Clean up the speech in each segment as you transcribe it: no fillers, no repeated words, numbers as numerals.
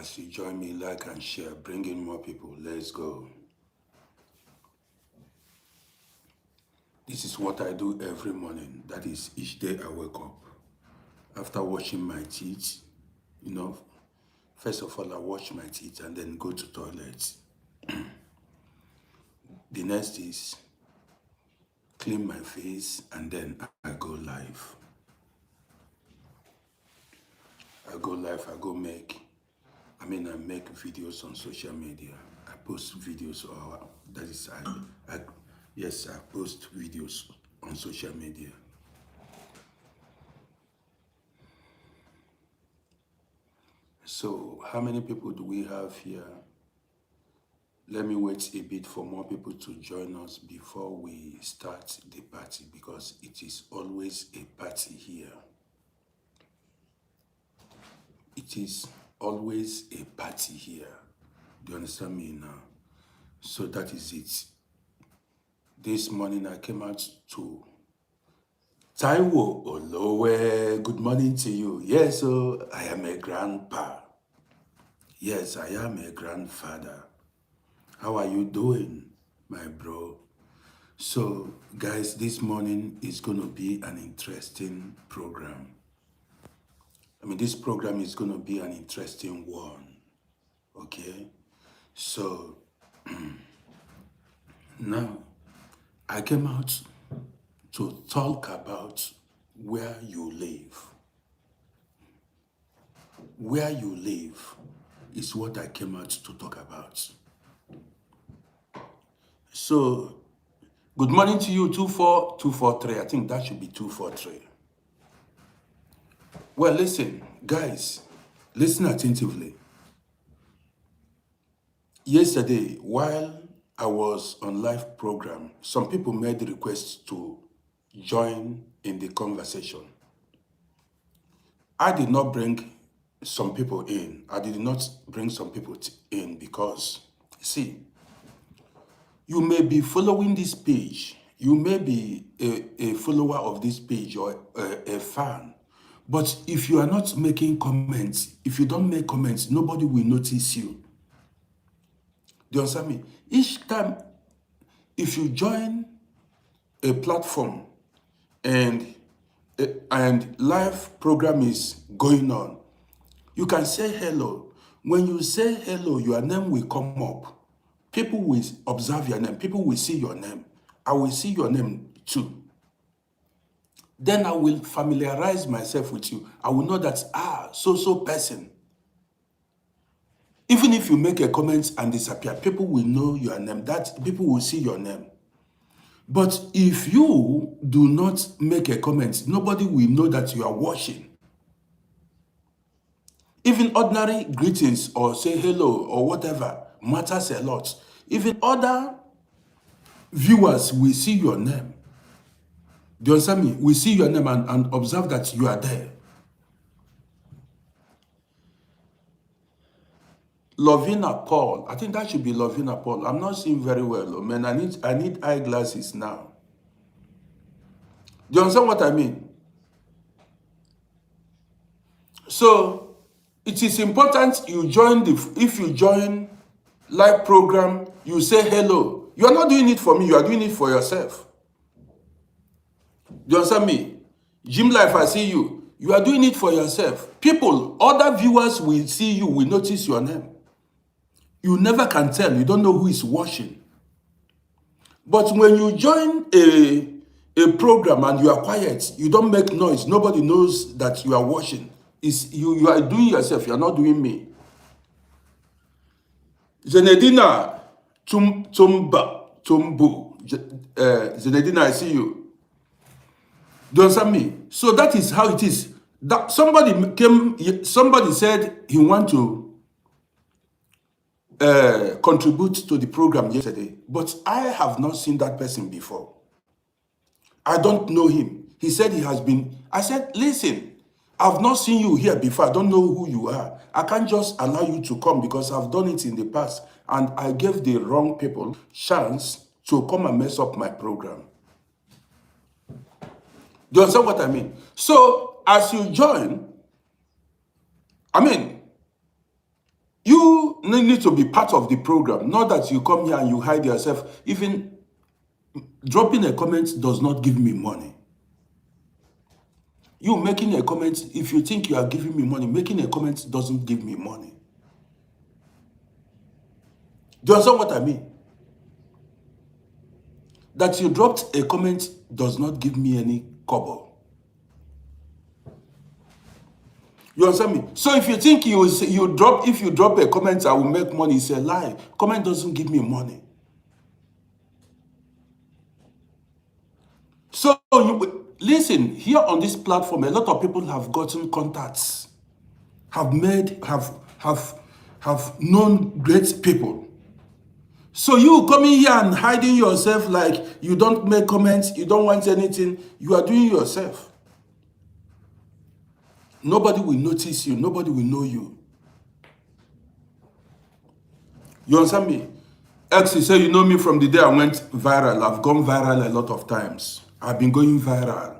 As you join me, like and share, bring in more people. Let's go. This is what I do every morning. That is each day I wake up. After washing my teeth, first of all, I wash my teeth and then go to toilet. The next is clean my face and then I go live. I make videos on social media. I post videos, I post videos on social media. So, how many people do we have here? Let me wait a bit for more people to join us before we start the party, because it is always a party here. It is always a party here. Do you understand me now? So that is it. This morning I came out to Taiwo Olowe. Good morning to you. Yes, I am a grandpa. Yes, I am a grandfather. How are you doing, my bro? So, guys, this morning is going to be an interesting program. This program is going to be an interesting one. Okay? So, now, I came out to talk about where you live. Where you live is what I came out to talk about. So, good morning to you, 24243. I think that should be 243. Well, listen, guys, listen attentively. Yesterday, while I was on live program, some people made requests to join in the conversation. I did not bring some people in. I did not bring some people in because, see, you may be following this page. You may be a follower of this page or a fan. But if you are not making comments, if you don't make comments, nobody will notice you. Do you understand me? Each time, if you join a platform and live program is going on, you can say hello. When you say hello, your name will come up. People will observe your name. People will see your name. I will see your name too. Then I will familiarize myself with you. I will know that, so person. Even if you make a comment and disappear, people will know your name. That people will see your name. But if you do not make a comment, nobody will know that you are watching. Even ordinary greetings or say hello or whatever matters a lot. Even other viewers will see your name. Do you understand me? We see your name and observe that you are there. Lovina Paul. I think that should be Lovina Paul. I'm not seeing very well, man. I need eyeglasses now. Do you understand what I mean? So it is important you join if you join live program, you say hello. You are not doing it for me, you are doing it for yourself. Do you understand me? Gym Life, I see you. You are doing it for yourself. People, other viewers will see you, will notice your name. You never can tell. You don't know who is watching. But when you join a program and you are quiet, you don't make noise, nobody knows that you are watching. You are doing yourself, you are not doing me. Zenedina Tumbu. Zenedina, I see you. Do you understand me? So that is how it is. That somebody said he want to contribute to the program yesterday, but I have not seen that person before. I don't know him. He said he has been. I said, listen, I've not seen you here before. I don't know who you are. I can't just allow you to come because I've done it in the past and I gave the wrong people chance to come and mess up my program. Do you understand what I mean? So as you join, need to be part of the program. Not that you come here and you hide yourself. Even dropping a comment does not give me money. You making a comment, if you think you are giving me money, making a comment doesn't give me money. Do you understand what I mean? That you dropped a comment does not give me any kobo. You understand me? So if you think if you drop a comment, I will make money, it's a lie. Comment doesn't give me money. So listen, here on this platform, a lot of people have gotten contacts, have known great people. So you coming here and hiding yourself like you don't make comments, you don't want anything, you are doing yourself. Nobody will notice you, nobody will know you. You understand me? X, you say you know me from the day I went viral. I've gone viral a lot of times. I've been going viral.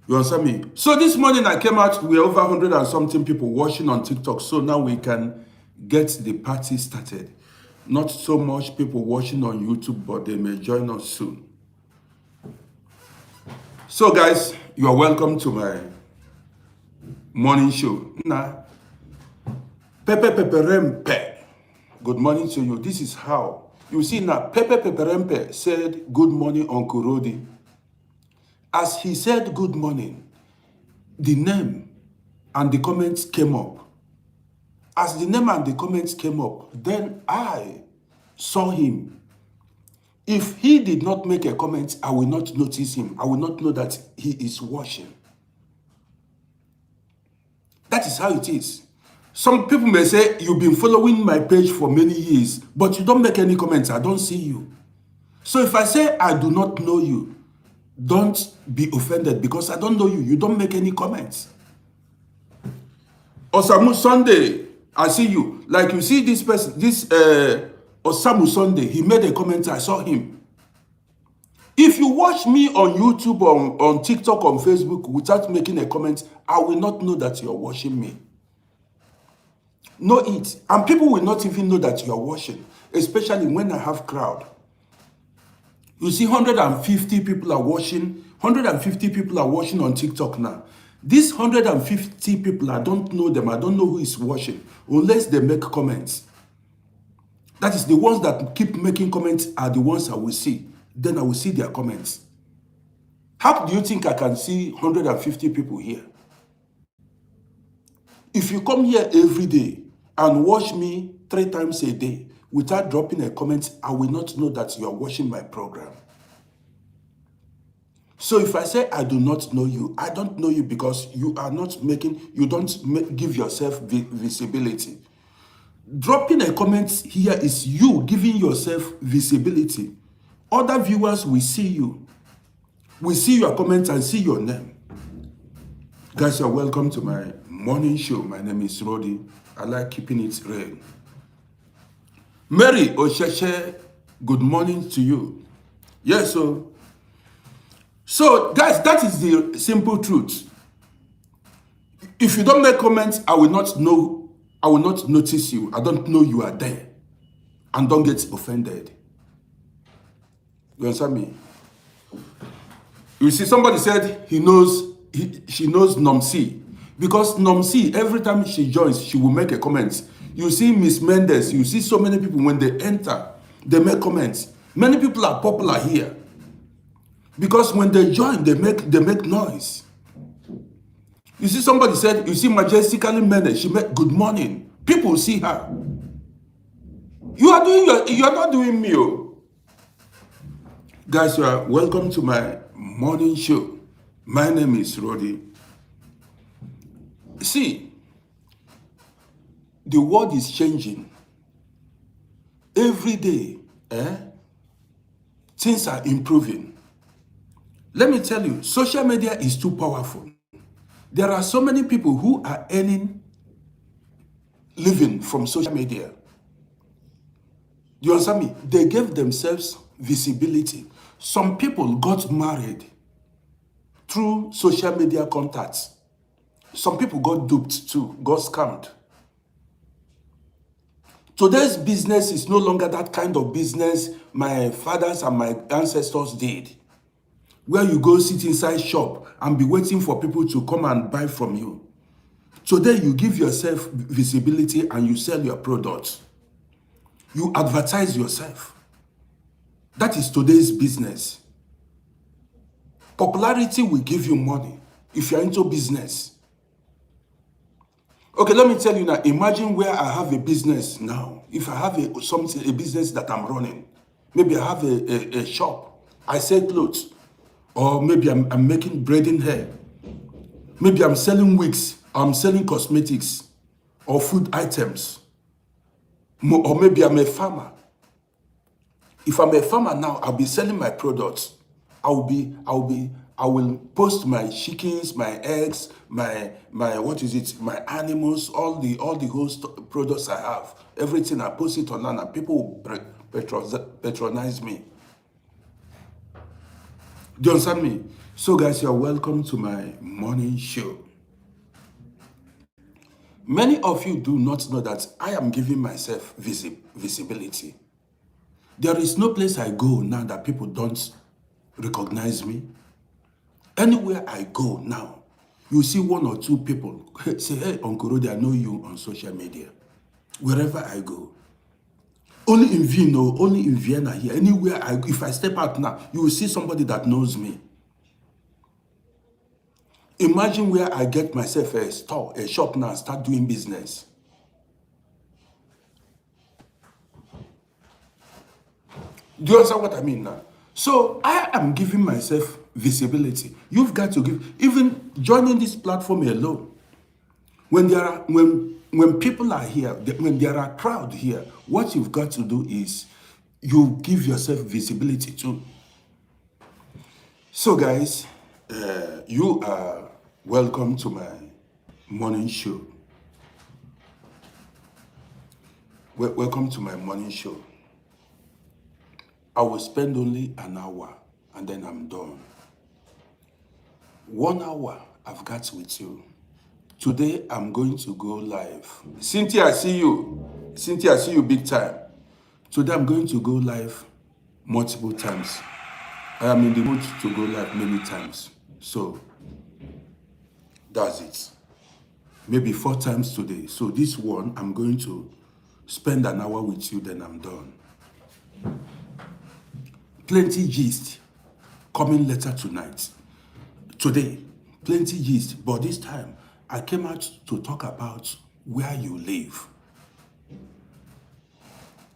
You understand me? So this morning I came out, we're over 100 and something people watching on TikTok. So now we can get the party started. Not so much people watching on YouTube, but they may join us soon. So guys, you are welcome to my morning show. Nah. Pepe Peperempe. Good morning to you. This is how. You see now, Pepe Peperempe said, good morning, Uncle Rodi. As he said good morning, the name and the comments came up. As the name and the comments came up, then I saw him. If he did not make a comment, I will not notice him. I will not know that he is watching. That is how it is. Some people may say, you've been following my page for many years, but you don't make any comments. I don't see you. So if I say I do not know you, don't be offended because I don't know you. You don't make any comments. Osamu Sunday, I see you. Like you see this person, this Osamu Sunday, he made a comment, I saw him. If you watch me on YouTube, on TikTok, on Facebook, without making a comment, I will not know that you're watching me. Know it. And people will not even know that you're watching, especially when I have crowd. You see 150 people are watching, 150 people are watching on TikTok now. These 150 people, I don't know them, I don't know who is watching, unless they make comments. That is the ones that keep making comments are the ones I will see. Then I will see their comments. How do you think I can see 150 people here? If you come here every day and watch me 3 times a day without dropping a comment, I will not know that you are watching my program. So if I say I do not know you, I don't know you because you are not making, you don't give yourself visibility. Dropping a comment here is you giving yourself visibility. Other viewers will see you. We see your comments and see your name. Guys, you're welcome to my morning show. My name is Rodi. I like keeping it real. Mary Osheshe, good morning to you. Yes, so guys, that is the simple truth. If you don't make comments, I will not know, I will not notice you. I don't know you are there. And don't get offended. You understand me? You see, somebody said she knows Nomsi. Because Nomsi, every time she joins, she will make a comment. You see Miss Mendes, you see so many people, when they enter, they make comments. Many people are popular here. Because when they join, they make noise. You see, somebody said, you see Majestically Mendes, she made good morning. People see her. You are not doing me. Oh. Guys, you are welcome to my morning show. My name is Rodi. See, the world is changing. Every day, things are improving. Let me tell you, social media is too powerful. There are so many people who are earning living from social media. Do you understand me? They gave themselves visibility. Some people got married through social media contacts. Some people got duped too, got scammed. Today's business is no longer that kind of business my fathers and my ancestors did, where you go sit inside shop and be waiting for people to come and buy from you. Today, you give yourself visibility and you sell your products. You advertise yourself. That is today's business. Popularity will give you money if you're into business. Okay, let me tell you now, imagine where I have a business now. If I have a business that I'm running, maybe I have a shop, I sell clothes, or maybe I'm making braiding hair. Maybe I'm selling wigs, I'm selling cosmetics or food items. Or maybe I'm a farmer. If I'm a farmer now, I'll be selling my products. I will post my chickens, my eggs, my my animals, all the products I have. Everything I post it online and people will patronize me. Do you understand me? So guys, you're welcome to my morning show. Many of you do not know that I am giving myself visibility. There is no place I go now that people don't recognize me. Anywhere I go now, you see one or two people say, hey, Uncle Rody, I know you on social media. Wherever I go. Only in Vienna here. Anywhere if I step out now, you will see somebody that knows me. Imagine where I get myself a store, a shop now, start doing business. Do you understand what I mean now? So I am giving myself visibility. You've got to give, even joining this platform alone. When people are here, when there are crowd here, what you've got to do is you give yourself visibility too. So guys, you are welcome to my morning show. Welcome to my morning show. I will spend only an hour and then I'm done. 1 hour I've got with you. Today I'm going to go live. Cynthia, I see you. Cynthia, I see you big time. Today I'm going to go live multiple times. I am in the mood to go live many times. So that's it. Maybe 4 times today. So this one, I'm going to spend an hour with you, then I'm done. Plenty gist coming later tonight. Today, plenty gist, but this time I came out to talk about where you live.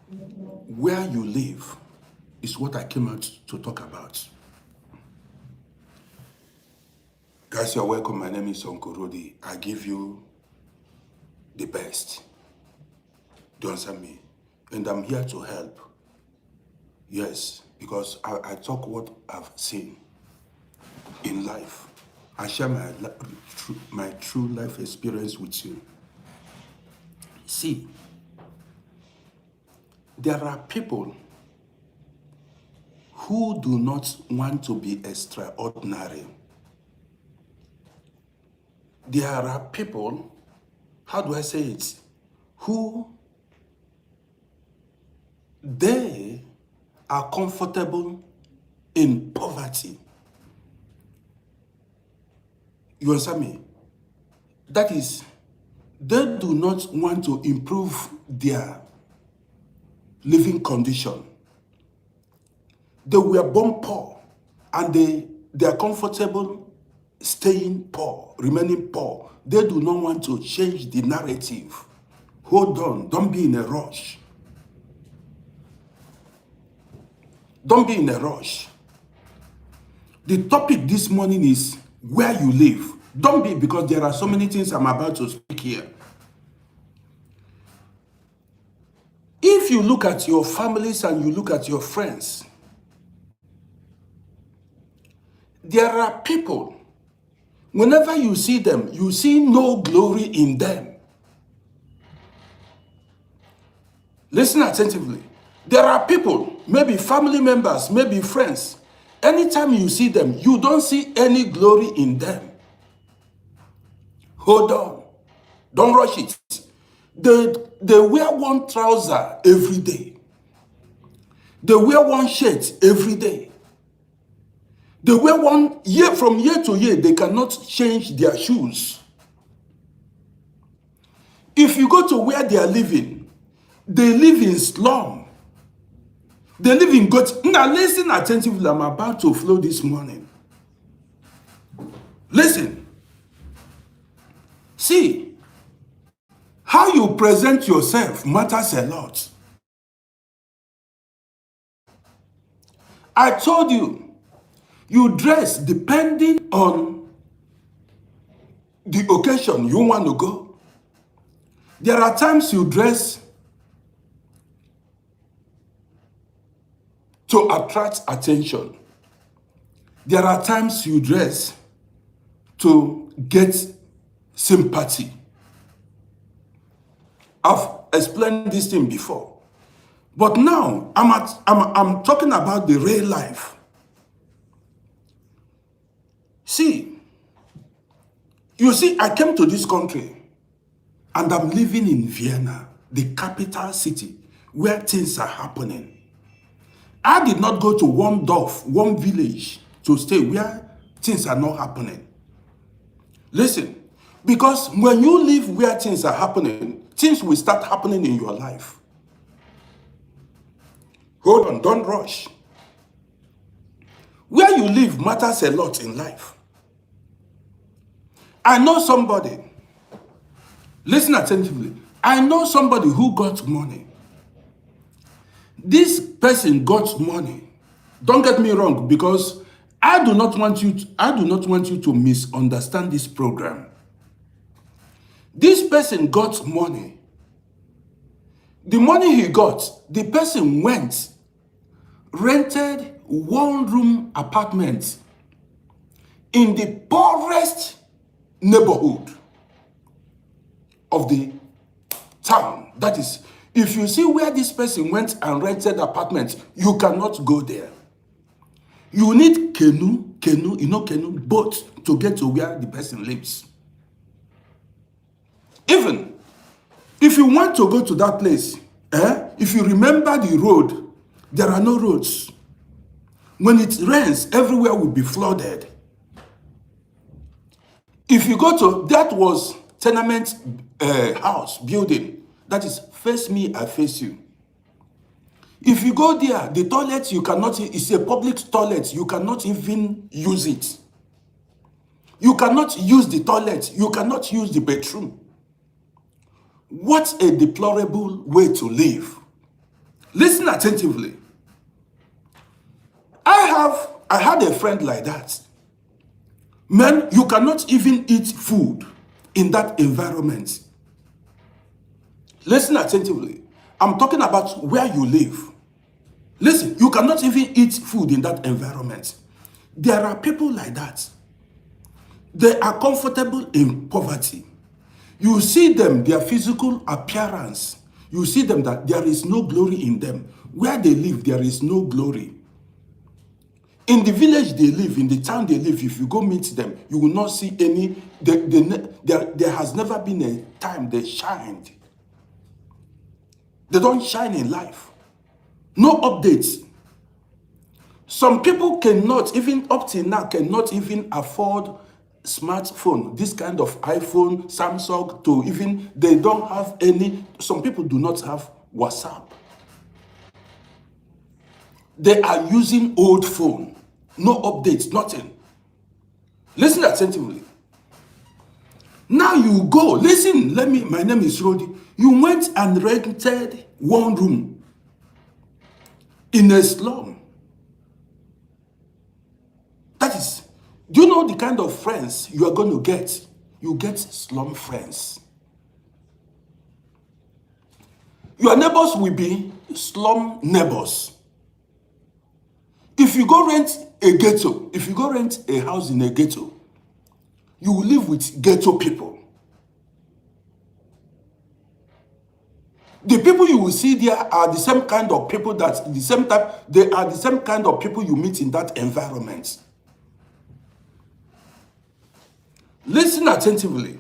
Where you live is what I came out to talk about. Guys, you're welcome. My name is Uncle Rody. I give you the best. Do you understand me? And I'm here to help. Yes, because I talk what I've seen in life. I share my true life experience with you. See, there are people who do not want to be extraordinary. There are people, how do I say it, who they are comfortable in poverty. You understand me? That is, they do not want to improve their living condition. They were born poor and they are comfortable staying poor, remaining poor. They do not want to change the narrative. Hold on, don't be in a rush. Don't be in a rush. The topic this morning is where you live. Don't be, because there are so many things I'm about to speak here. If you look at your families and you look at your friends, there are people, whenever you see them, you see no glory in them. Listen attentively. There are people, maybe family members, maybe friends. Anytime you see them, you don't see any glory in them. Hold on. Don't rush it. They wear one trouser every day. They wear one shirt every day. They wear one year, from year to year, they cannot change their shoes. If you go to where they are living, they live in slum. They live in goat. Now listen attentively, I'm about to flow this morning. Listen. See, how you present yourself matters a lot. I told you, you dress depending on the occasion you want to go. There are times you dress to attract attention. There are times you dress to get sympathy. I've explained this thing before. But now I'm talking about the real life. See, you see, I came to this country and I'm living in Vienna, the capital city, where things are happening. I did not go to Wormdorf, one village, to stay where things are not happening. Listen, because when you live where things are happening, things will start happening in your life. Hold on, don't rush. Where you live matters a lot in life. I know somebody, listen attentively, I know somebody who got money. This person got money. Don't get me wrong, because I do not want you to misunderstand this program. This person got money. The money he got, the person went, rented one-room apartment in the poorest neighborhood of the town. That is, if you see where this person went and rented apartment, you cannot go there. You need canoe, boat to get to where the person lives. Even if you want to go to that place, if you remember the road, there are no roads. When it rains, everywhere will be flooded. If you go to, that was tenement house building, that is face me, I face you. If you go there, the toilet you cannot, it's a public toilet, you cannot even use it. You cannot use the toilet, you cannot use the bedroom. What a deplorable way to live. Listen attentively. I had a friend like that. Man, you cannot even eat food in that environment. Listen attentively. I'm talking about where you live. Listen, you cannot even eat food in that environment. There are people like that. They are comfortable in poverty. You see them, their physical appearance. You see them that there is no glory in them. Where they live, there is no glory. In the village they live, in the town they live, if you go meet them, you will not see any, there has never been a time they shined. They don't shine in life. No updates. Some people cannot, even up till now, cannot even afford smartphone, this kind of iPhone, Samsung, to even, they don't have any, some people do not have WhatsApp. They are using old phone, no updates, nothing. Listen attentively. Now you go, listen, my name is Rodi. You went and rented one room in a slum. That is, do you know the kind of friends you are going to get? You get slum friends. Your neighbors will be slum neighbors. If you go rent a ghetto, if you go rent a house in a ghetto, you will live with ghetto people. The people you will see there are the same kind of people they are the same kind of people you meet in that environment. Listen attentively.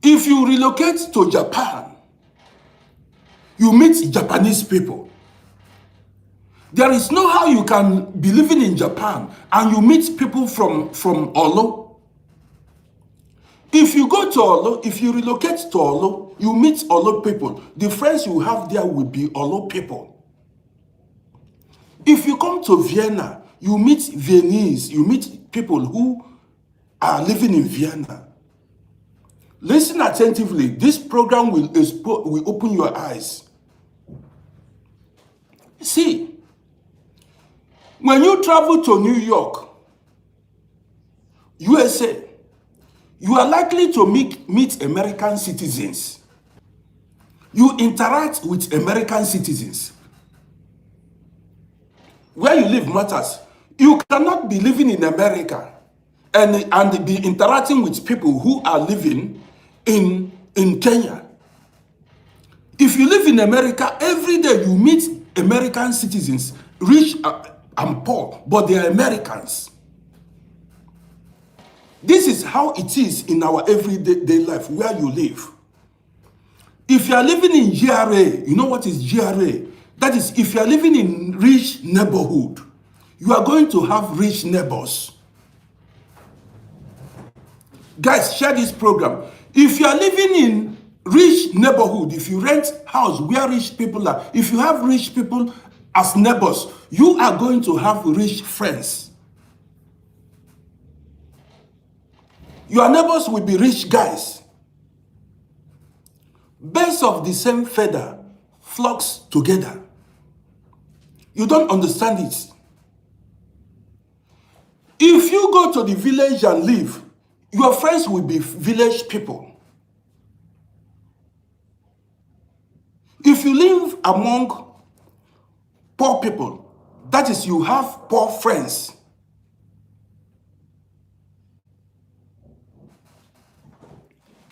If you relocate to Japan, you meet Japanese people. There is no how you can be living in Japan and you meet people from Olo. If you go to Olo, if you relocate to Olo, you meet Olo people. The friends you have there will be Olo people. If you come to Vienna, you meet Viennese, you meet people who are living in Vienna. Listen attentively. This program will open your eyes. See, when you travel to New York, USA, you are likely to meet American citizens. You interact with American citizens. Where you live matters. You cannot be living in America and be interacting with people who are living in Kenya. If you live in America, every day you meet American citizens, rich and poor, but they are Americans. This is how it is in our everyday life where you live. If you are living in GRA, you know what is GRA? That is, if you are living in rich neighborhood, you are going to have rich neighbors. Guys, share this program. If you are living in rich neighborhood, if you rent house where rich people are, if you have rich people as neighbors, you are going to have rich friends. Your neighbors will be rich guys. Birds of the same feather flocks together. You don't understand it. If you go to the village and live, your friends will be village people. If you live among poor people, that is, you have poor friends.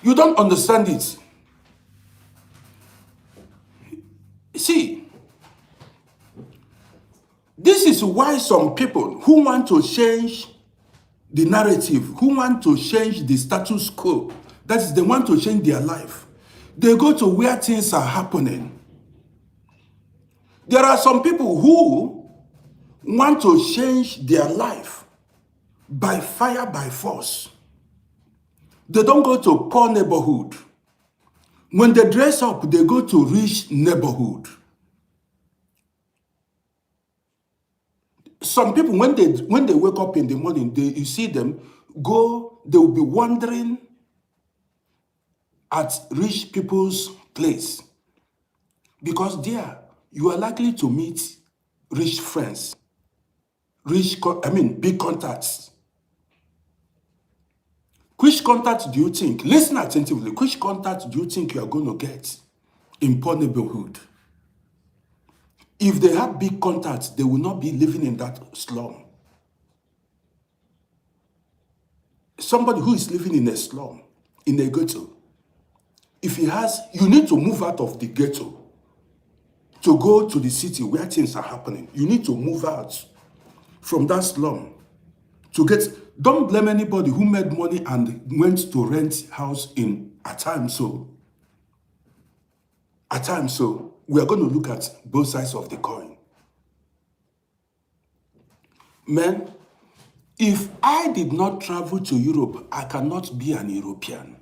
You don't understand it. See, this is why some people who want to change the narrative, who want to change the status quo, that is, they want to change their life, they go to where things are happening. There are some people who want to change their life by fire, by force. They don't go to poor neighborhood. When they dress up, they go to rich neighborhood. Some people, when they wake up in the morning, you see them go, they will be wandering at rich people's place. Because there, you are likely to meet rich friends, big contacts. Which contact do you think, listen attentively, which contact do you think you are going to get in poor neighborhood? If they have big contacts, they will not be living in that slum. Somebody who is living in a slum, in a ghetto, if he has, you need to move out of the ghetto to go to the city where things are happening. You need to move out from that slum to get, don't blame anybody who made money and went to rent house in a time so. At times, so we are going to look at both sides of the coin. Men, if I did not travel to Europe, I cannot be an European.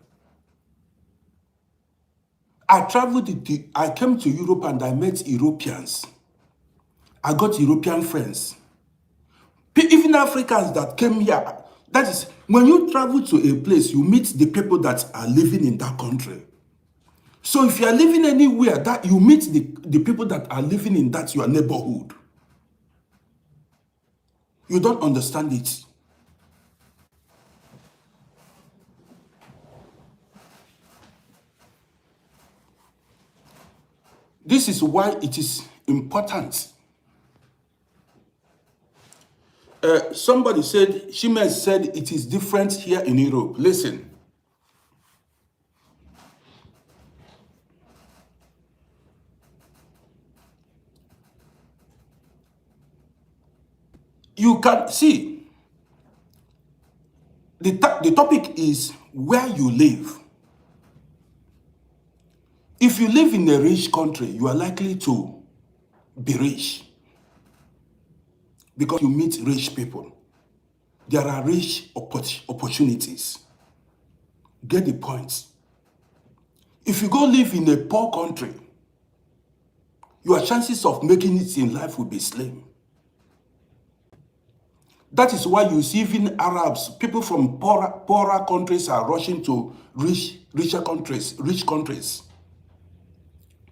I came to Europe and I met Europeans. I got European friends. Even Africans that came here. That is, when you travel to a place, you meet the people that are living in that country. So if you are living anywhere, that you meet the people that are living in that your neighborhood. You don't understand it. This is why it is important. Somebody said, Shimesh said it is different here in Europe. Listen. You can see, the topic is where you live. If you live in a rich country, you are likely to be rich because you meet rich people. There are rich opportunities. Get the point. If you go live in a poor country, your chances of making it in life will be slim. That is why you see even Arabs, people from poorer countries are rushing to rich countries.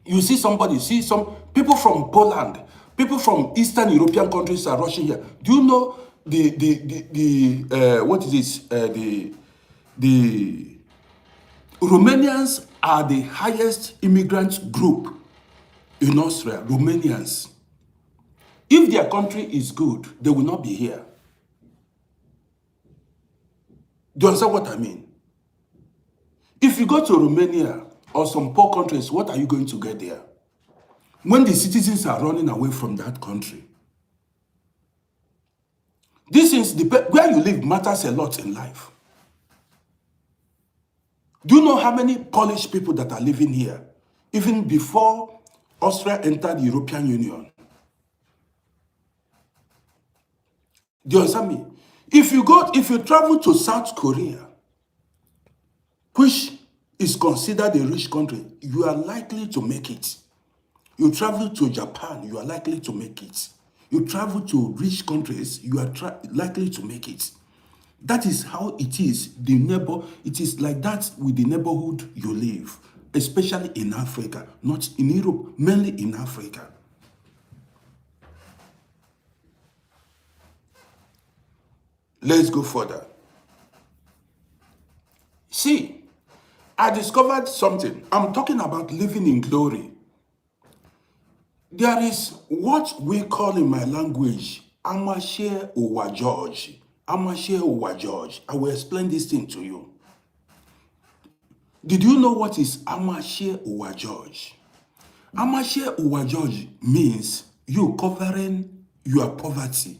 You see some people from Poland, people from Eastern European countries are rushing here. Do you know what is this? The Romanians are the highest immigrant group in Austria. Romanians. If their country is good, they will not be here. Do you understand what I mean? If you go to Romania or some poor countries, what are you going to get there? When the citizens are running away from that country. This is where you live matters a lot in life. Do you know how many Polish people that are living here, even before Austria entered the European Union? Do you understand me? If you travel to South Korea, which is considered a rich country, you are likely to make it. You travel to Japan, you are likely to make it. You travel to rich countries, you are likely to make it. That is how it is. It is like that with the neighborhood you live, especially in Africa, not in Europe, mainly in Africa. Let's go further. See, I discovered something. I'm talking about living in glory. There is what we call in my language, Amashe Uwa George. Amashe Uwa George. I will explain this thing to you. Did you know what is Amashe Uwa George? Amashe Uwa George means you covering your poverty,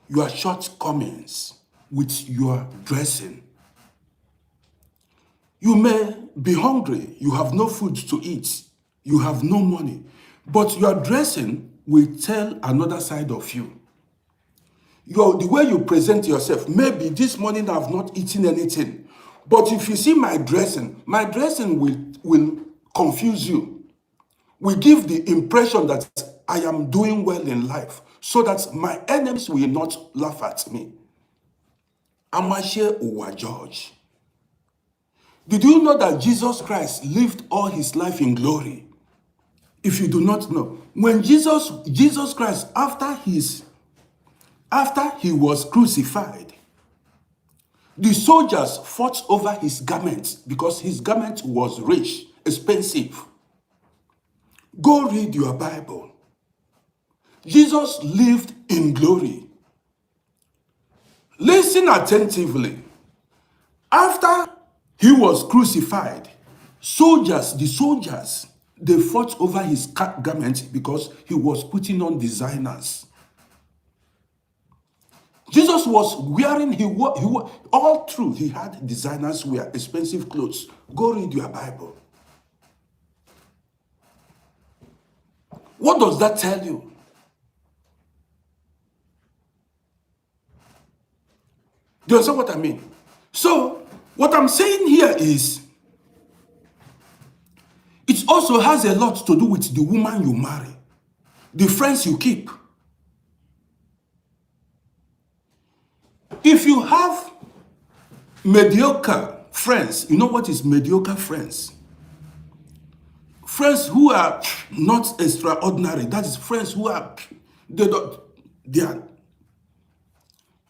your shortcomings with your dressing. You may be hungry, you have no food to eat, you have no money, but your dressing will tell another side of you. The way you present yourself, maybe this morning I have not eaten anything, but if you see my dressing will confuse you, will give the impression that I am doing well in life, so that my enemies will not laugh at me. Amashe Uwa George. Did you know that Jesus Christ lived all his life in glory? If you do not know, when Jesus Christ, after he was crucified, the soldiers fought over his garment because his garment was rich, expensive. Go read your Bible. Jesus lived in glory. Listen attentively. After he was crucified, the soldiers, they fought over his garment because he was putting on designers. Jesus was wearing, all through, he had designers wear, expensive clothes. Go read your Bible. What does that tell you? Do you understand what I mean? So, what I'm saying here is, it also has a lot to do with the woman you marry, the friends you keep. If you have mediocre friends, you know what is mediocre friends? Friends who are not extraordinary. That is friends who are,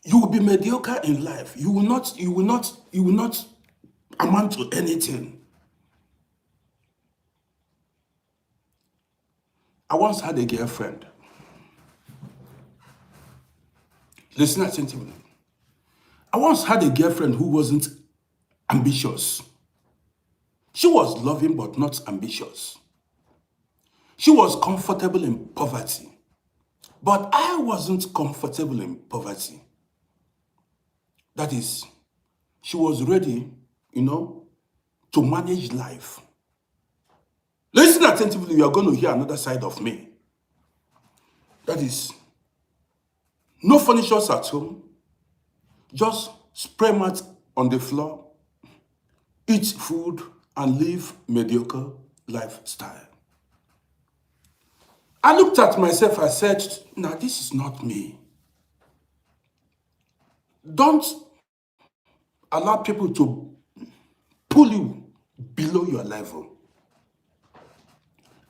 you will be mediocre in life. You will not amount to anything. I once had a girlfriend. Listen attentively. I once had a girlfriend who wasn't ambitious. She was loving but not ambitious. She was comfortable in poverty. But I wasn't comfortable in poverty. That is, she was ready, to manage life. Listen attentively, you are going to hear another side of me. That is, no furnitures at home, just spray mat on the floor, eat food, and live mediocre lifestyle. I looked at myself, I said, "Now this is not me." Don't allow people to pull you below your level.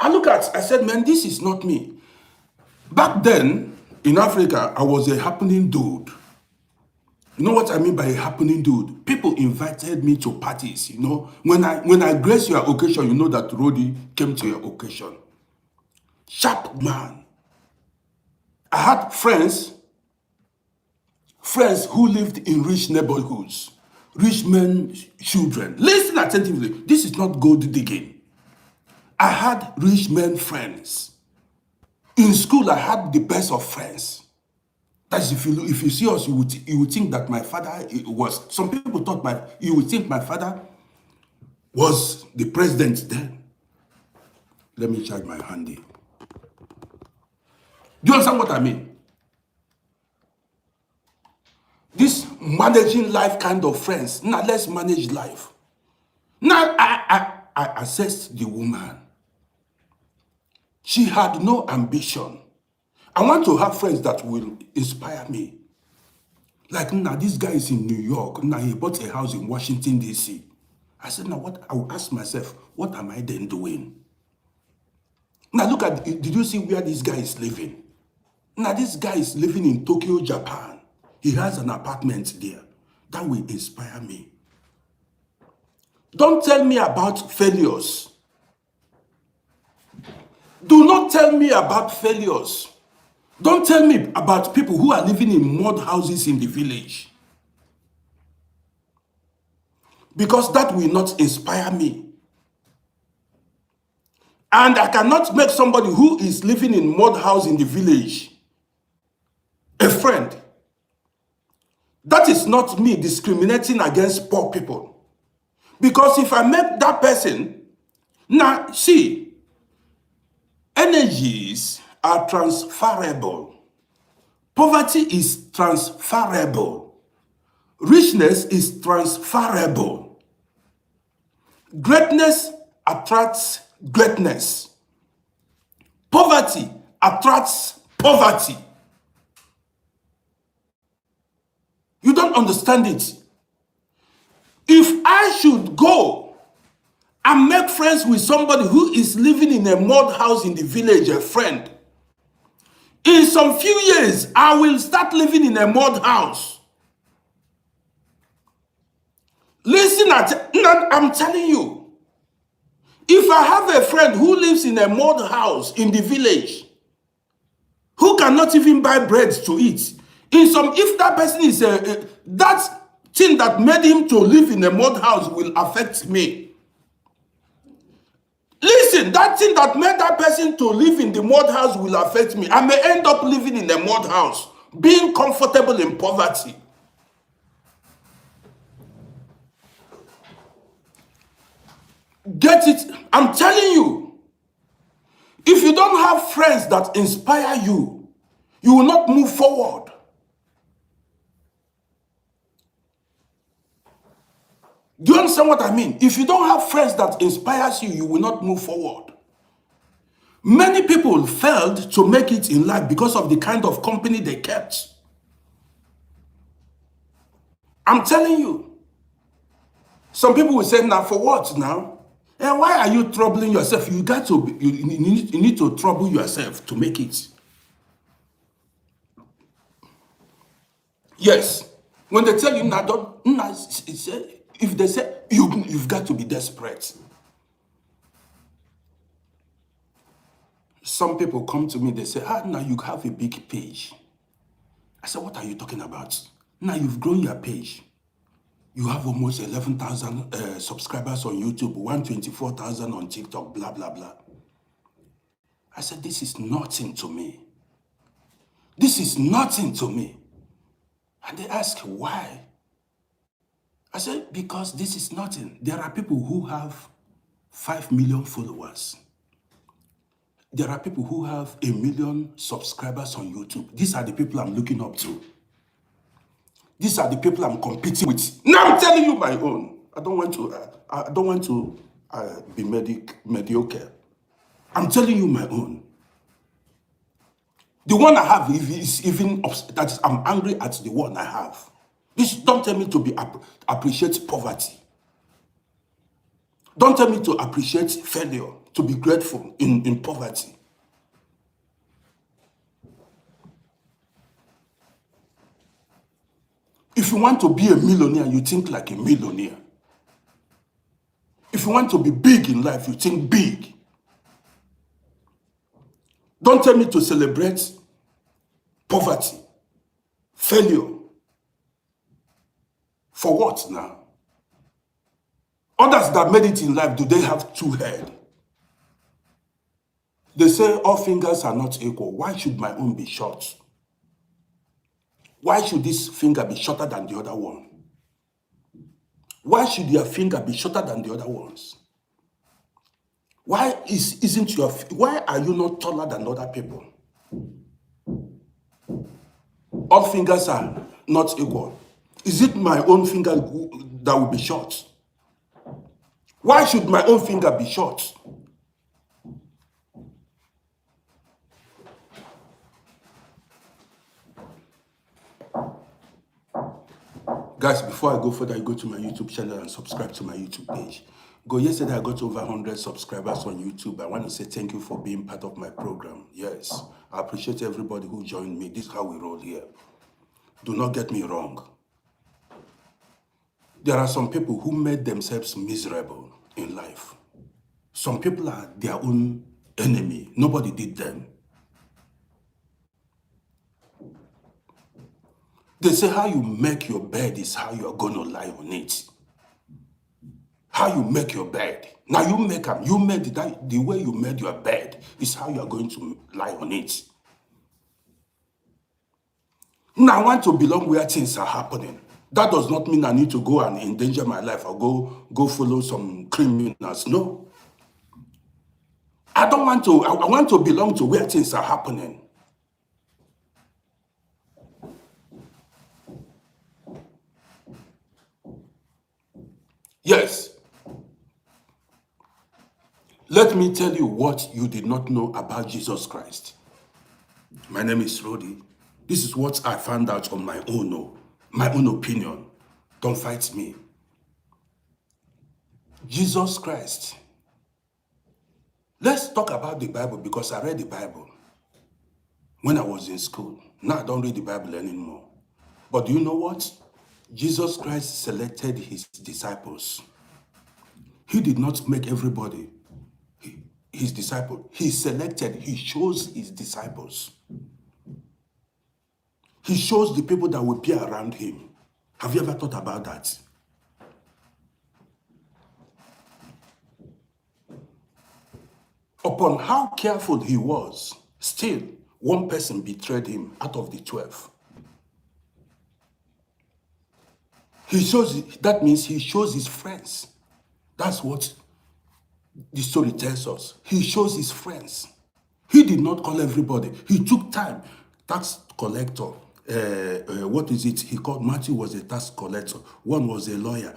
I said, "Man, this is not me." Back then, in Africa, I was a happening dude. You know what I mean by a happening dude? People invited me to parties, you know. When I grace your occasion, you know that Rodi came to your occasion. Sharp man. I had friends who lived in rich neighborhoods, rich men's children. Listen attentively. This is not gold digging. I had rich men friends. In school, I had the best of friends. That's if you see us, you would think that my father was. Some people thought you would think my father was the president then. Let me charge my handy. Do you understand what I mean? This managing life kind of friends. Now let's manage life. Now I assessed the woman. She had no ambition. I want to have friends that will inspire me. Like, now this guy is in New York. Now he bought a house in Washington, D.C. I said, now what? I will ask myself, what am I then doing? Now look at, did you see where this guy is living? Now this guy is living in Tokyo, Japan. He has an apartment there. That will inspire me. Don't tell me about failures. Do not tell me about failures. Don't tell me about people who are living in mud houses in the village. Because that will not inspire me. And I cannot make somebody who is living in mud house in the village a friend. That is not me discriminating against poor people. Because if I make that person, now see, energies are transferable. Poverty is transferable. Richness is transferable. Greatness attracts greatness. Poverty attracts poverty. You don't understand it. If I should go and make friends with somebody who is living in a mud house in the village, a friend, in some few years, I will start living in a mud house. Listen, I'm telling you, if I have a friend who lives in a mud house in the village, who cannot even buy bread to eat, if that person is that thing that made him to live in a mud house will affect me. Listen, that thing that made that person to live in the mud house will affect me. I may end up living in a mud house, being comfortable in poverty. Get it? I'm telling you, if you don't have friends that inspire you, you will not move forward. Do you understand what I mean? If you don't have friends that inspires you, you will not move forward. Many people failed to make it in life because of the kind of company they kept. I'm telling you. Some people will say, now for what now? And why are you troubling yourself? You need to trouble yourself to make it. Yes. When they tell you now, if they say you've got to be desperate. Some people come to me, they say, now you have a big page. I said, what are you talking about? Now you've grown your page. You have almost 11,000 subscribers on YouTube, 124,000 on TikTok, blah, blah, blah. I said, this is nothing to me. This is nothing to me. And they ask, why? I said, because this is nothing. There are people who have 5 million followers. There are people who have 1 million subscribers on YouTube. These are the people I'm looking up to. These are the people I'm competing with. Now I'm telling you my own. I don't want to be mediocre. I'm telling you my own. The one I have is even that is, I'm angry at the one I have. This don't tell me to be appreciate poverty. Don't tell me to appreciate failure, to be grateful in poverty. If you want to be a millionaire, you think like a millionaire. If you want to be big in life, you think big. Don't tell me to celebrate poverty, failure. For what now? Others that made it in life, do they have two heads? They say all fingers are not equal. Why should my own be short? Why should this finger be shorter than the other one? Why should your finger be shorter than the other ones? Why are you not taller than other people? All fingers are not equal. Is it my own finger that will be short? Why should my own finger be short? Guys, before I go further, you go to my YouTube channel and subscribe to my YouTube page. Yesterday, I got over 100 subscribers on YouTube. I want to say thank you for being part of my program. Yes, I appreciate everybody who joined me. This is how we roll here. Do not get me wrong. There are some people who made themselves miserable in life. Some people are their own enemy. Nobody did them. They say how you make your bed is how you're going to lie on it. How you make your bed. Now you make them. You made that. The way you made your bed is how you're going to lie on it. Now I want to belong where things are happening. That does not mean I need to go and endanger my life or go follow some criminals. No. I don't want to. I want to belong to where things are happening. Yes. Let me tell you what you did not know about Jesus Christ. My name is Rodi. This is what I found out on my own opinion. Don't fight me. Jesus Christ. Let's talk about the Bible because I read the Bible when I was in school. Now I don't read the Bible anymore. But do you know what? Jesus Christ selected his disciples. He did not make everybody his disciple. He selected, he chose his disciples. He chose the people that will be around him. Have you ever thought about that? Upon how careful he was, still one person betrayed him out of the 12. That means he chose his friends. That's what the story tells us. He chose his friends. He did not call everybody. He took time. Tax collector. What is it? He called Matthew was a tax collector. One was a lawyer.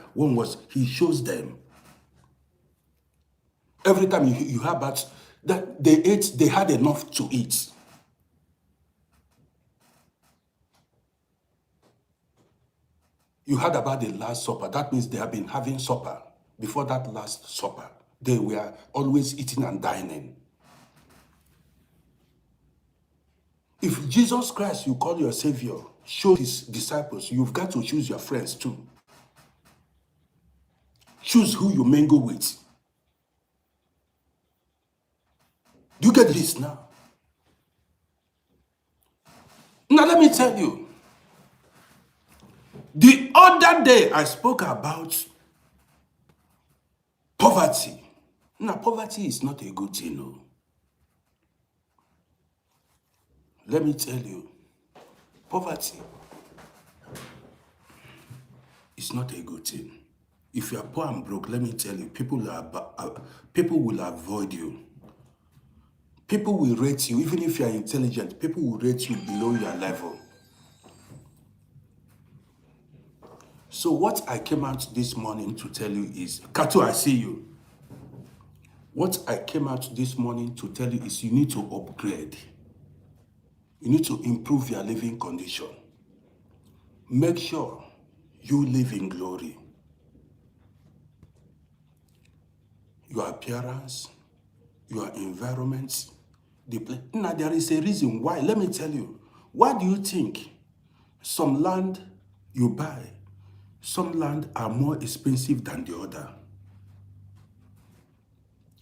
He chose them. Every time you hear about that they ate, they had enough to eat. You heard about the Last Supper. That means they have been having supper. Before that Last Supper, they were always eating and dining. If Jesus Christ, you call your Savior, show his disciples, you've got to choose your friends too. Choose who you mingle with. Do you get this now? Now let me tell you. The other day I spoke about poverty. Now poverty is not a good thing, no. Let me tell you, poverty is not a good thing. If you are poor and broke, let me tell you, people will avoid you. People will rate you, even if you are intelligent, people will rate you below your level. So what I came out this morning to tell you is, Kato, I see you. What I came out this morning to tell you is you need to upgrade. You need to improve your living condition. Make sure you live in glory. Your appearance, your environment, now there is a reason why. Let me tell you. Why do you think some land you buy, some land are more expensive than the other?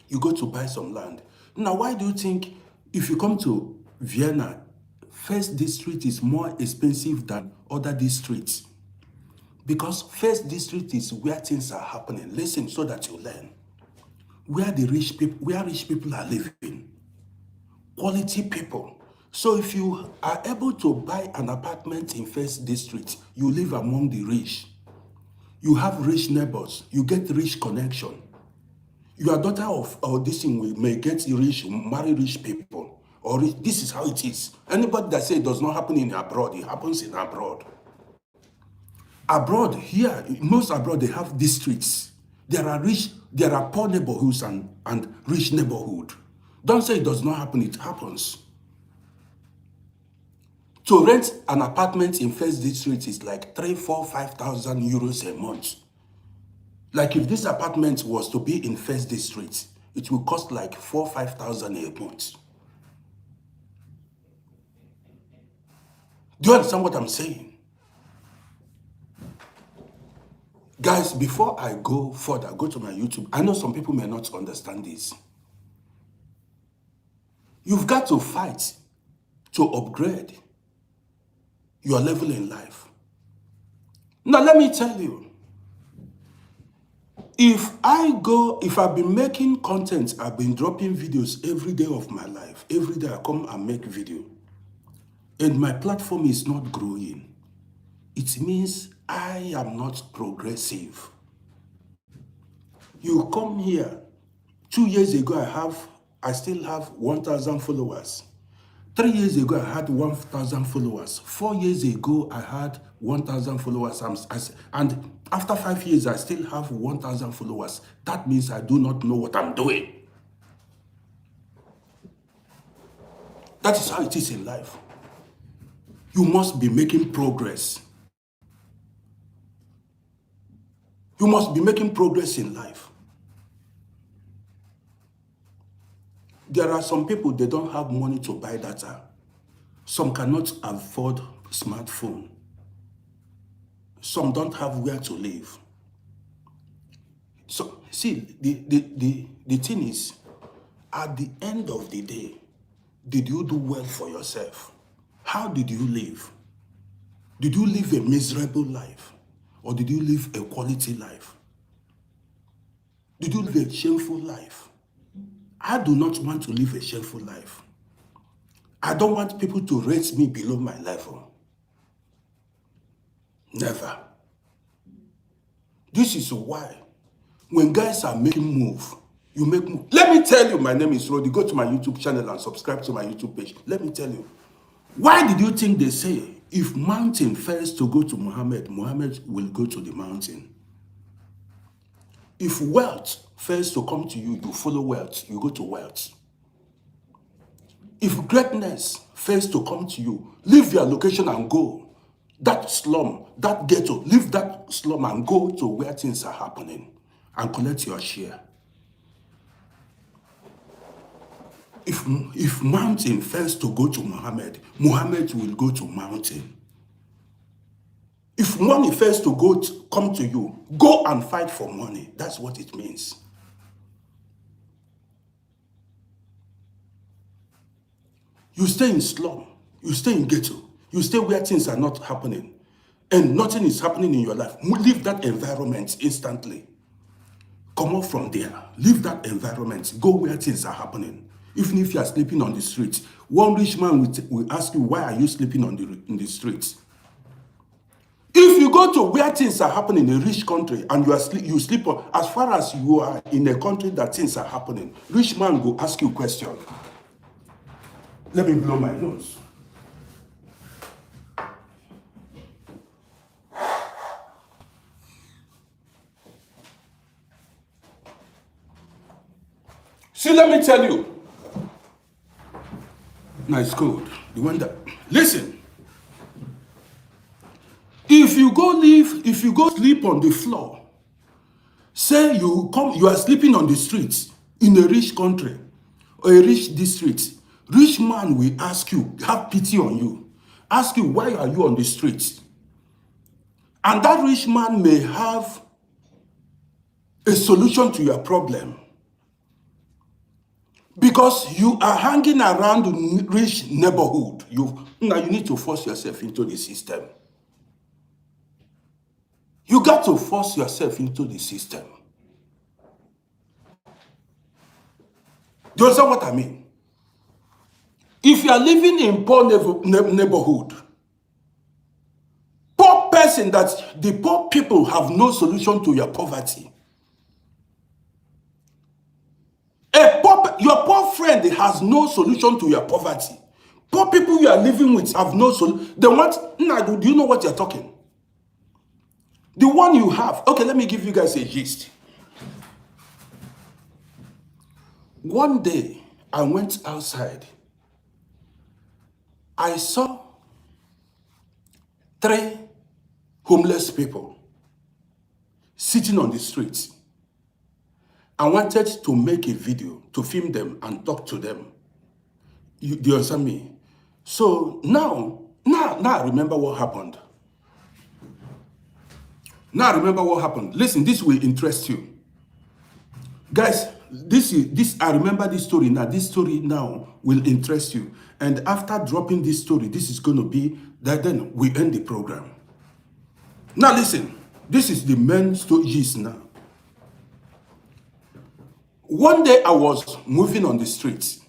You go to buy some land. Now, why do you think if you come to Vienna, First District is more expensive than other districts? Because First District is where things are happening. Listen so that you learn. Where rich people are living. Quality people. So if you are able to buy an apartment in First District, you live among the rich. You have rich neighbors. You get rich connection. Your daughter of this thing may get rich, marry rich people. Or this is how it is. Anybody that says it does not happen in abroad, it happens in abroad. Abroad, here, most abroad, they have districts. There are poor neighborhoods and rich neighborhood. Don't say it does not happen, it happens. To rent an apartment in First District is like 3,000, 4,000, 5,000 euros a month. Like if this apartment was to be in First District, it will cost like 4,000, 5,000 a month. Do you understand what I'm saying? Guys, before I go further, go to my YouTube. I know some people may not understand this. You've got to fight to upgrade your level in life. Now, let me tell you, if I've been making content, I've been dropping videos every day of my life. Every day I come and make video. And my platform is not growing. It means I am not progressive. You come here, 2 years ago I still have 1,000 followers. 3 years ago I had 1,000 followers. 4 years ago I had 1,000 followers. And after 5 years I still have 1,000 followers. That means I do not know what I'm doing. That is how it is in life. You must be making progress. You must be making progress in life. There are some people, they don't have money to buy data. Some cannot afford smartphone. Some don't have where to live. So, see, the thing is, at the end of the day, did you do well for yourself? How did you live? Did you live a miserable life? Or did you live a quality life? Did you live a shameful life? I do not want to live a shameful life. I don't want people to rate me below my level. Never. This is why when guys are making move, you make move. Let me tell you, my name is Rody. Go to my YouTube channel and subscribe to my YouTube page. Let me tell you. Why did you think they say if mountain fails to go to Muhammad, Muhammad will go to the mountain? If wealth fails to come to you, you follow wealth, you go to wealth. If greatness fails to come to you, leave your location and go. That slum, that ghetto, leave that slum and go to where things are happening and collect your share. If mountain fails to go to Muhammad, Muhammad will go to mountain. If money fails to come to you, go and fight for money. That's what it means. You stay in slum, you stay in ghetto, you stay where things are not happening, and nothing is happening in your life. Leave that environment instantly. Come up from there. Leave that environment. Go where things are happening. Even if you are sleeping on the street, one rich man will ask you, why are you sleeping in the streets? If you go to where things are happening in a rich country and you sleep on, as far as you are in a country that things are happening, rich man will ask you a question. Let me blow my nose. See, let me tell you. Nice code. The one that, listen. If you go sleep on the floor, say you are sleeping on the streets in a rich country or a rich district, rich man will ask you, have pity on you, ask you, why are you on the streets? And that rich man may have a solution to your problem. Because you are hanging around rich neighborhood. Now you need to force yourself into the system. You got to force yourself into the system. Do you understand what I mean? If you are living in poor neighborhood, poor person, that the poor people have no solution to your poverty. Your poor friend has no solution to your poverty. Poor people you are living with have no solution. They want, now, do you know what you're talking? The one you have. Okay, let me give you guys a gist. One day, I went outside. I saw 3 homeless people sitting on the streets. I wanted to make a video to film them and talk to them. Do you understand me? So now I remember what happened. Now I remember what happened. Listen, this will interest you. Guys, I remember this story now. This story now will interest you. And after dropping this story, this is going to be that then we end the program. Now listen, this is the main story now. One day I was moving on the streets.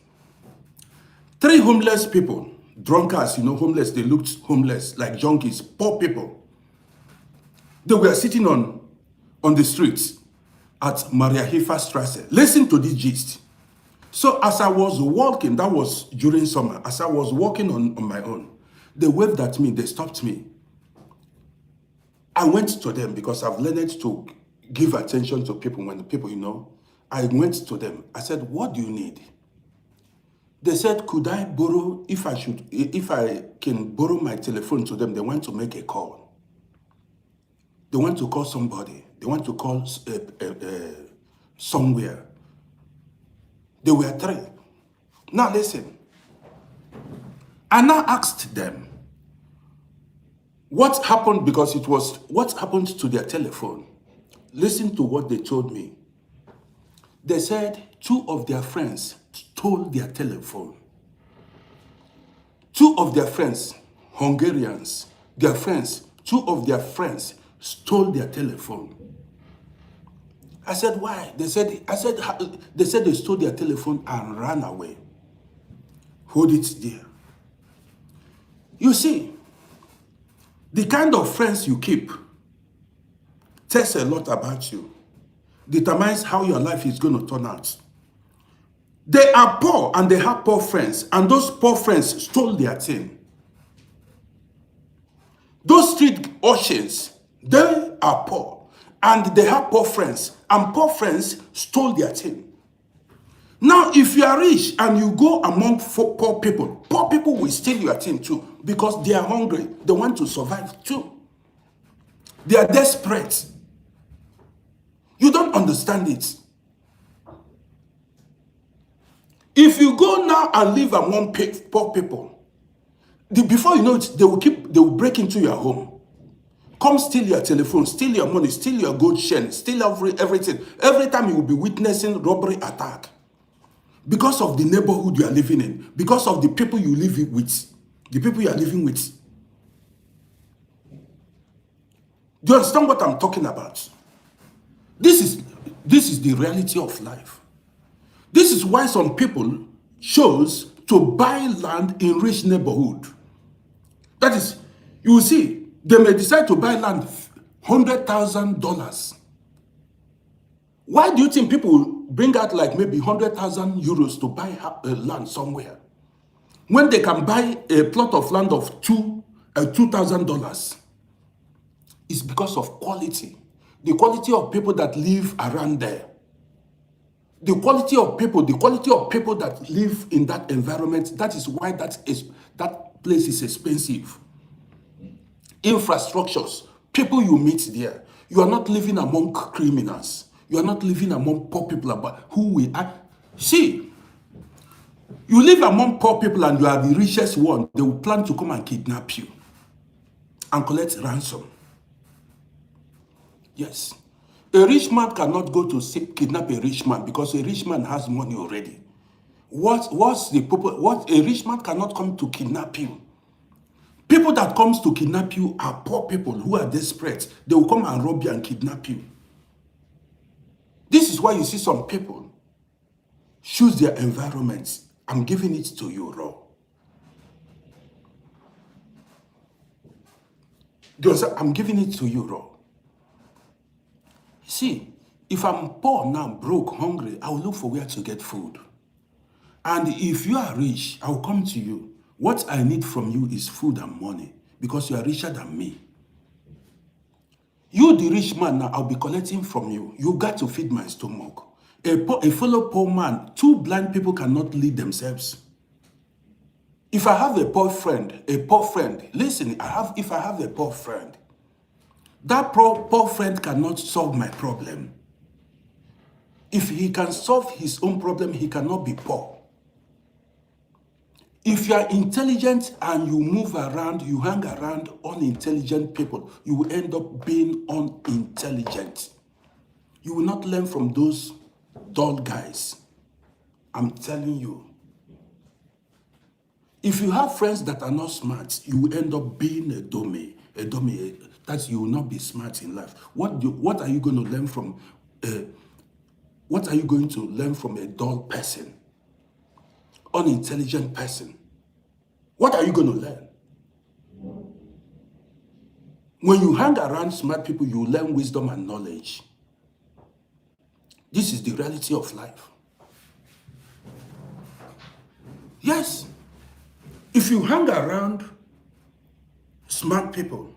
3 homeless people, drunkards, homeless, they looked homeless, like junkies, poor people. They were sitting on the streets at Maria Hilfer Strasse. Listen to this gist. So as I was walking, that was during summer, as I was walking on my own, they waved at me, they stopped me. I went to them because I've learned to give attention to people when the people, I went to them. I said, what do you need? They said, could I borrow, if I can borrow my telephone to them? They want to make a call. They want to call somebody. They want to call somewhere. They were 3. Now listen. I now asked them, what happened? Because it was, what happened to their telephone? Listen to what they told me. They said 2 of their friends stole their telephone. 2 of their friends, Hungarians, 2 of their friends stole their telephone. I said, why? They said they stole their telephone and ran away. Hold it there. You see, the kind of friends you keep tells a lot about you. Determines how your life is going to turn out. They are poor and they have poor friends, and those poor friends stole their thing. Those street urchins, they are poor and they have poor friends, and poor friends stole their thing. Now, if you are rich and you go among poor people will steal your thing too, because they are hungry. They want to survive too. They are desperate. You don't understand it. If you go now and live among poor people, before you know it, they will break into your home. Come steal your telephone, steal your money, steal your gold chain, steal everything. Every time you will be witnessing robbery attack. Because of the neighborhood you are living in. Because of the people you live with. The people you are living with. Do you understand what I'm talking about? This is the reality of life. This is why some people chose to buy land in rich neighborhood. That is, you will see, they may decide to buy land $100,000. Why do you think people bring out like maybe 100,000 euros to buy land somewhere? when they can buy a plot of land of $2,000, it's because of quality. The quality of people that live around there. The quality of people that live in that environment, that is why that place is expensive. Infrastructures, people you meet there. You are not living among criminals. You are not living among poor people about who we are. See, you live among poor people and you are the richest one, they will plan to come and kidnap you and collect ransom. Yes. A rich man cannot go to kidnap a rich man because a rich man has money already. What's the purpose? A rich man cannot come to kidnap you. People that comes to kidnap you are poor people who are desperate. They will come and rob you and kidnap you. This is why you see some people choose their environments. I'm giving it to you raw. I'm giving it to you raw. See, if I'm poor now, broke, hungry, I will look for where to get food. And if you are rich, I will come to you. What I need from you is food and money because you are richer than me. You, the rich man, now I'll be collecting from you. You got to feed my stomach. A fellow poor man, two blind people cannot lead themselves. If I have a poor friend, listen, if I have a poor friend, that poor friend cannot solve my problem. If he can solve his own problem, he cannot be poor. If you are intelligent and you move around, you hang around unintelligent people, you will end up being unintelligent. You will not learn from those dull guys. I'm telling you. If you have friends that are not smart, you will end up being a dummy. That you will not be smart in life. What are you going to learn from? What are you going to learn from a dull person? Unintelligent person? What are you going to learn? When you hang around smart people, you learn wisdom and knowledge. This is the reality of life. Yes. If you hang around smart people,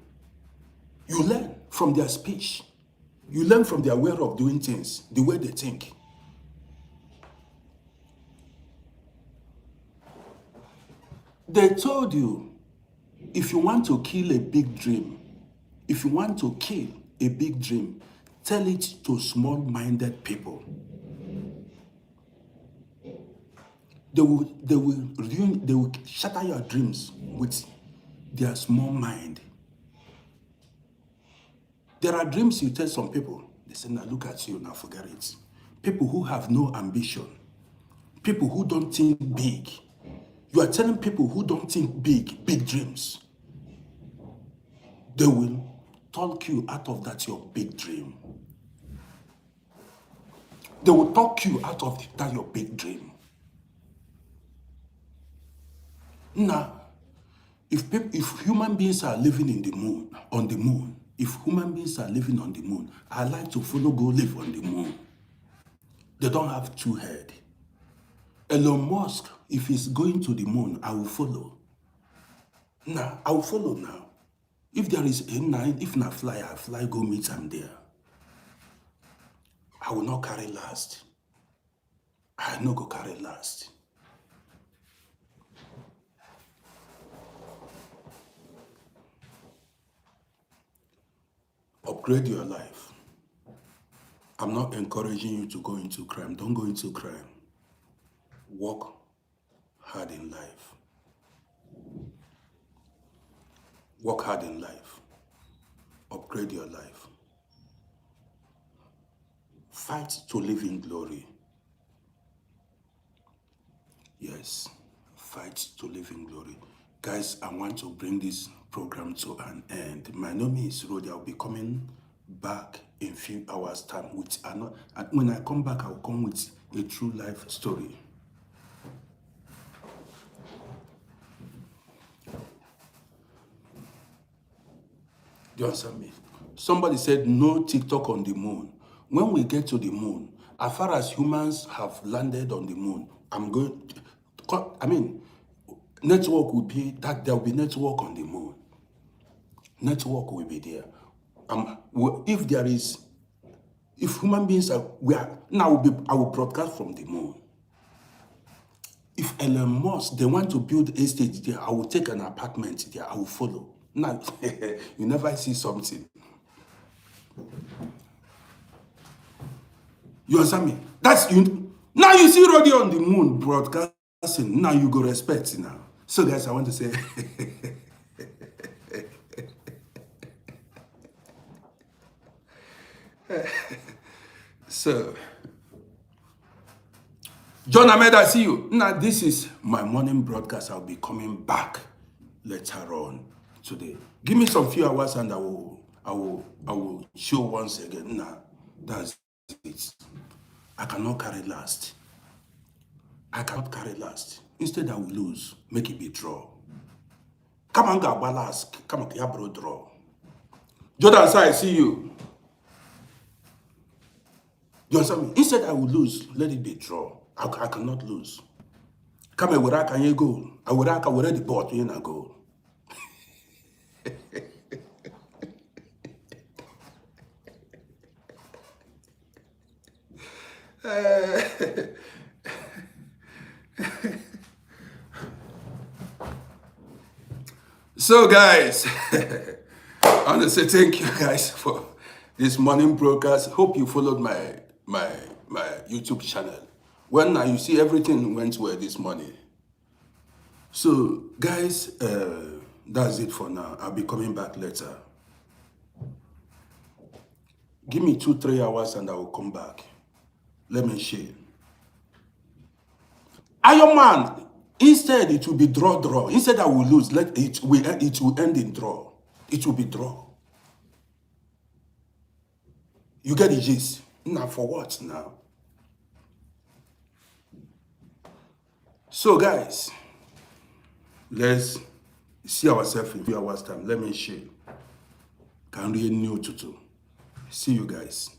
you learn from their speech. You learn from their way of doing things, the way they think. They told you, if you want to kill a big dream, tell it to small-minded people. They will shatter your dreams with their small mind. There are dreams you tell some people, they say, now look at you, now forget it. People who have no ambition, people who don't think big. You are telling people who don't think big dreams. They will talk you out of that your big dream. They will talk you out of that your big dream. Now, if human beings are living on the moon, I like to follow go live on the moon. They don't have two heads. Elon Musk, if he's going to the moon, I will follow. Now, I will follow now. If there is if I fly, go meet him there. I will not carry last. I no go carry last. Upgrade your life. I'm not encouraging you to go into crime. Don't go into crime. Work hard in life. Work hard in life. Upgrade your life. Fight to live in glory. Yes, fight to live in glory. Guys, I want to bring this program to an end. My name is Rodi. I'll be coming back in a few hours' time. And when I come back, I'll come with a true life story. Do you understand me? Somebody said no TikTok on the moon. When we get to the moon, as far as humans have landed on the moon, Network will be that there will be network on the moon. Network will be there. If there is, if human beings are, we are now, I will broadcast from the moon. If Elon Musk, they want to build estate there, I will take an apartment there. I will follow. Now, you never see something. You understand me? That's you. Now you see Roddy on the moon broadcasting. Now you go respect now. So guys, I want to say, so John Ahmed, I see you. Now this is my morning broadcast. I'll be coming back later on today. Give me some few hours and I will show once again. Now that's it. I cannot carry last. I cannot carry last. Instead, I will lose. Make it be draw. Come on, go last. Come on, bro, draw. Jordan, sir, I see you. You understand me? Instead, I will lose. Let it be draw. I cannot lose. Come on, where can you go? I will the port. You not go. So guys, I want to say thank you guys for this morning broadcast. Hope you followed my YouTube channel. Well, now you see everything went well this morning. So guys, that's it for now. I'll be coming back later. Give me 2-3 hours and I will come back. Let me share. Iron Man, instead it will be draw. Instead I will lose. It will end in draw. It will be draw. You get the gist. Now for what now? So guys, let's see ourselves in a few hours time. Let me share. Can read new tutu. See you guys.